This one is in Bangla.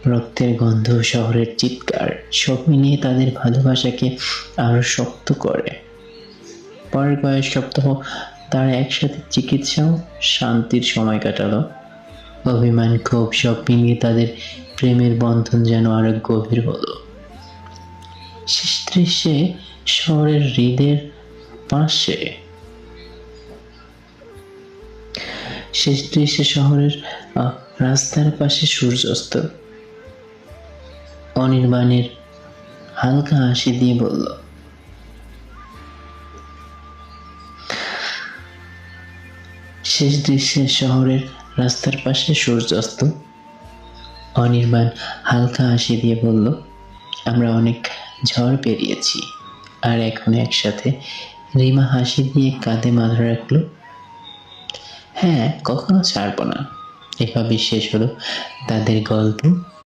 রক্তের গন্ধ, শহরের চিৎকার সব মিলিয়ে তাদের ভালোবাসাকে আরো শক্ত করে। পরের কয়েক সপ্তাহ তারা একসাথে চিকিৎসা ও শান্তির সময় কাটালো। অভিমান, ক্ষোভ সব মিলিয়ে তাদের প্রেমের বন্ধন যেন আরো গভীর হলো। শেষ দৃশ্যে শহরের হৃদের পাশে শেষ দৃশ্যে শহরের রাস্তার পাশে সূর্যাস্ত। অনির্বাণের হালকা হাসি দিয়ে বলল, শেষ দৃশ্যে শহরের রাস্তার পাশে সূর্যাস্ত। অনির্বাণ হালকা হাসি দিয়ে বলল, আমরা অনেক ঝড় পেরিয়েছি আর এখন একসাথে। রিমা হাসি দিয়ে কাঁধে মাথা রাখল। হ্যাঁ, কখনো ছাড়বো না। এভাবে শেষ হলো তাদের গল্প।